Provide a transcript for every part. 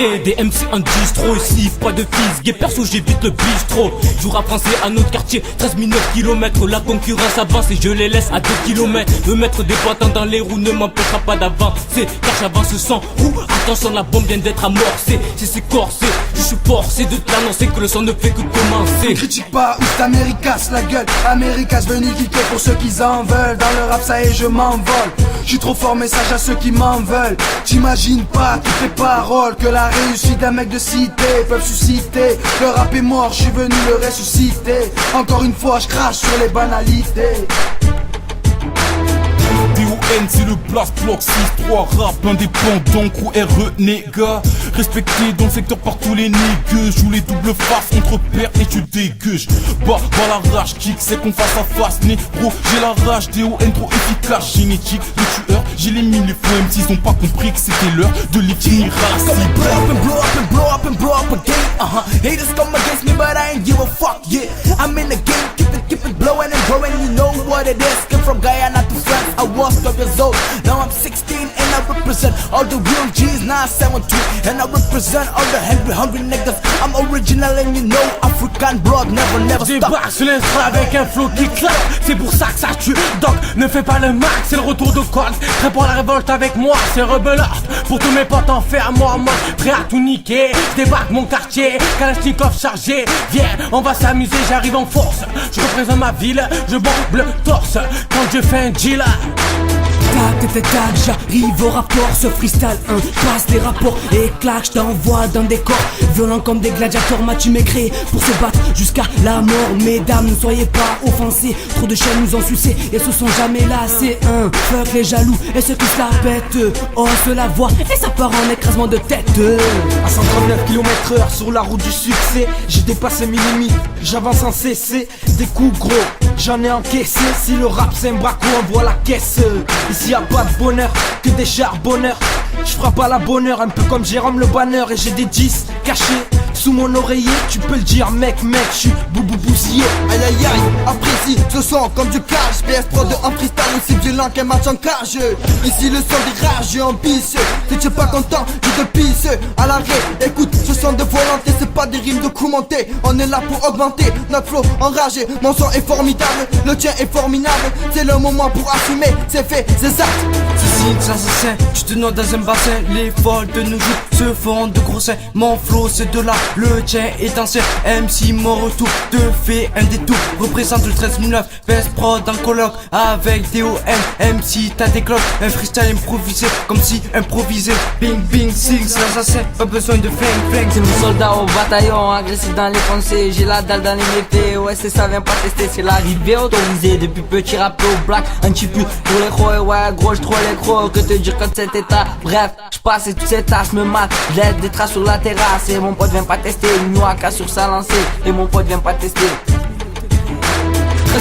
créer des MC en distro. Ici pas de fils, gay perso j'évite le bistrot. Jour à français à notre quartier, 13 000 km. La concurrence avance et je les laisse à 2 km. Me mettre des bâtons dans les roues ne m'empêchera pas d'avancer, car j'avance sans roue. Attention, la bombe vient d'être amorcée. Si c'est corsé, je suis forcé de te l'annoncer que le son ne fait que commencer. Critique pas, oust Americas, la gueule Americas venu kicker pour ceux qui en veulent. Dans le rap ça y est je m'envole. J'suis trop fort, message à ceux qui m'en veulent. T'imagines pas toutes les paroles que la réussite d'un mec de cité peuvent susciter. Le rap est mort, j'suis venu le ressusciter. Encore une fois, j'crache sur les banalités. DON c'est le blast block 6-3 rap indépendant, crew RE néga. Respecté dans le secteur par tous les négueux. Joue les doubles faces entre père et tu dégueuges. Bah la rage kick c'est qu'on face à face. Négro j'ai la rage, DON trop efficace. Génétique le tueur, j'élimine les faux MC. Ils ont pas compris que c'était l'heure de l'itinérance. Blow up and blow up and blow up and blow up again. Haters come against me but I ain't give a fuck, yeah. I'm in the game, keep it blowing and growing. You know what it is, came from Guyana to France. I was 12 years old, now I'm 16 and I represent all the real G's. Now I 72 and I represent all the hungry niggas. I'm original and you know African blood never stop. Débarque sur l'instra avec un flow qui claque. C'est pour ça que ça tue, donc ne fais pas le max. C'est le retour de Colt, prêt pour la révolte avec moi. C'est rebelard, pour tous mes potes en faire moi. Moi prêt à tout niquer, je débarque mon quartier. Kalachnikov chargé, viens on va s'amuser. J'arrive en force, je représente ma ville. Je bombe le torse quand je fais un deal. Tac, j'arrive au rapport, ce freestyle passe les rapports et claque, je t'envoie dans des corps violents comme des gladiateurs. M'as-tu m'écrit pour se battre jusqu'à la mort? Mesdames, ne soyez pas offensés, trop de chaînes nous ont sucé et se sont jamais lassés. Fuck les jaloux et ceux qui se la pètent, hausse la voix et ça part en écrasement de tête. À 139 km/h sur la route du succès, j'ai dépassé mes limites, j'avance sans cesser. Des coups gros, j'en ai encaissé. Si le rap c'est un braco, envoie la caisse. Ici y'a pas de bonheur, que des charbonneurs. J'frappe à la bonne heure, un peu comme Jérôme le Banner. Et j'ai des 10 cachés sous mon oreiller. Tu peux le dire mec, j'suis bousillé. Aïe aïe aïe, apprécie ce son comme du cash. PS Pro de un freestyle aussi violent qu'un match en cage. Ici le son des rageux ambitieux. Si tu es pas content, je te pisse à l'arrêt. Écoute, ce son de volonté, c'est pas des rimes de coups montés. On est là pour augmenter notre flow enragé. Mon son est formidable, le tien est formidable. C'est le moment pour assumer, c'est fait, c'est ça. C'est assassin, tu te noies dans un bassin. Les folles de nos jours se font de gros seins. Mon flow c'est de là, le tien est ancien. MC mon retour te fait un détour. Représente le 13 PS Prod en colloque avec DON. MC t'as des cloques, un freestyle improvisé comme si improvisé. Bing bing sing, c'est l'assassin, pas besoin de fling. C'est mon soldat au bataillon, agressif dans les pensées. J'ai la dalle dans les méfaits, ouais c'est ça vient pas tester. C'est l'arrivée autorisée, depuis petit rappé au black. Un petit peu pour les crocs, ouais gros j'trôle les crocs. Que te dire quand cet état, bref, j'passe et toutes ces tâches me matent. J'aide des traces sur la terrasse et mon pote vient pas tester. Une noix sur sa lancée et mon pote vient pas tester.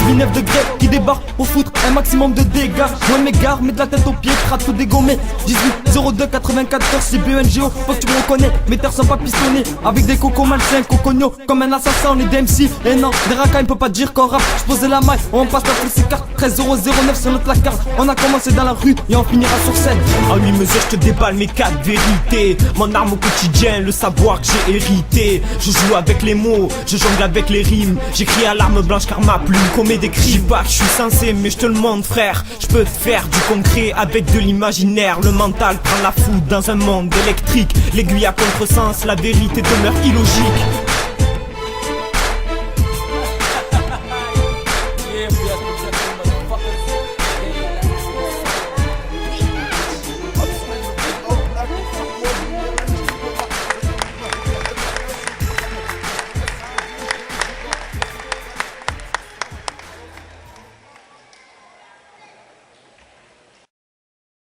13 9 degrés qui débarque pour foutre un maximum de dégâts. Moi m'égare, mets de la tête aux pieds, crade tout dégommé. 18 02 94 c'est BNGO, faut que tu me reconnais. Mes terres sont pas pistonnées, avec des cocos malsains, cocognos. Comme un assassin, on est des MC. Et non, des racailles, peut pas dire qu'on rappe. J'posais la maille, on passe la full carte 13 009 sur notre placard. On a commencé dans la rue et on finira sur scène. En 8 mesures, je te déballe mes 4 vérités. Mon arme au quotidien, le savoir que j'ai hérité. Je joue avec les mots, je jongle avec les rimes. J'écris à l'arme blanche car ma plume commet des cris. Je dis pas que je suis censé, mais je te le montre frère. Je peux te faire du concret avec de l'imaginaire. Le mental prend la foudre dans un monde électrique. L'aiguille à contresens, la vérité demeure illogique.